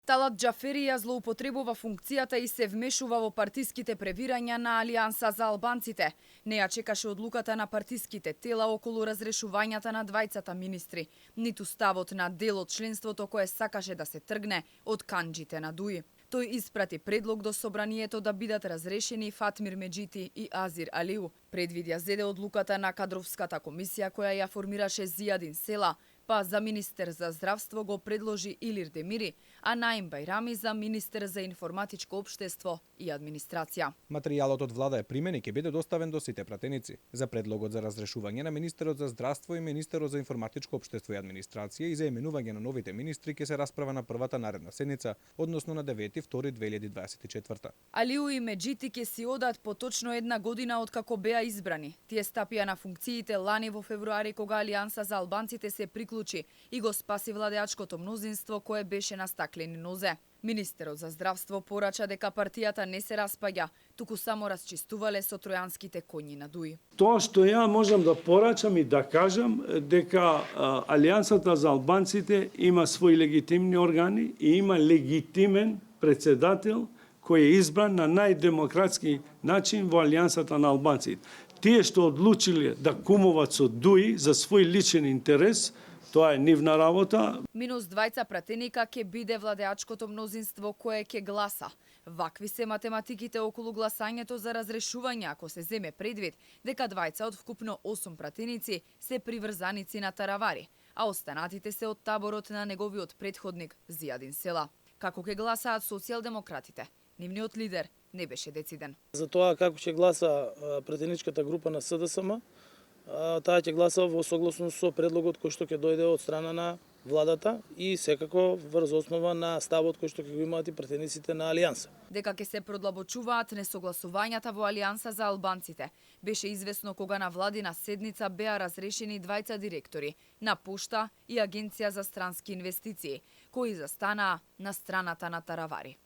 Талат Џафери ја злоупотребува функцијата и се вмешува во партиските превирања на Алијанса за албанците. Не ја чекаше одлуката на партиските тела околу разрешувањата на двајцата министри, ниту ставот на дел од членството кое сакаше да се тргне од канџите на ДУИ. Тој испрати предлог до собранието да бидат разрешени Фатмир Меджити и Азир Алиу. Предвид ја зеде одлуката на кадровската комисија која ја формираше Зијадин Села, па за министер за здравство го предложи Илир Демири, а Наим Бајрами за министер за информатичко општество и администрација. Материјалот од влада е примен и ќе биде доставен до сите пратеници. За предлогот за разрешување на министерот за здравство и министерот за информатичко општество и администрација и за именување на новите министри ќе се расправа на првата наредна седница, односно на 9.2.2024. Алиу и Меджити ќе си одат по точно една година откако беа избрани. Тие стапија на функциите лани во февруари кога Алијанса за албанците се приклучи и го спаси владеачкото мнозинство кое беше на стаклени нозе. Министерот за здравство порача дека партијата не се распаѓа, туку само расчистувале со тројанските коњи на ДУИ. Тоа што ја можам да порачам и да кажам дека Алијансата за албанците има своји легитимни органи и има легитимен председател кој е избран на најдемократски начин во Алијансата на албанците. Тие што одлучиле да кумуваат со ДУИ за свој личен интерес, тоа е нивна работа. Минус двајца пратеника ќе биде владеачкото мнозинство кое ќе гласа. Вакви се математиките околу гласањето за разрешување ако се земе предвид дека двајца од вкупно 8 пратеници се приврзаници на Таравари, а останатите се од таборот на неговиот претходник Зијадин Села. Како ќе гласаат социјалдемократите? Нивниот лидер не беше дециден. За тоа како ќе гласа пратеничката група на СДСМ, таа ќе гласа во согласно со предлогот кој што ќе дојде од страна на владата и секако врз основа на ставот кој што ќе го имаат и пратениците на Алијанса. Дека ќе се продлабочуваат несогласувањата во Алијанса за албанците, беше известно кога на владина седница беа разрешени двајца директори на Пошта и Агенција за странски инвестиции, кои застанаа на страната на Таравари.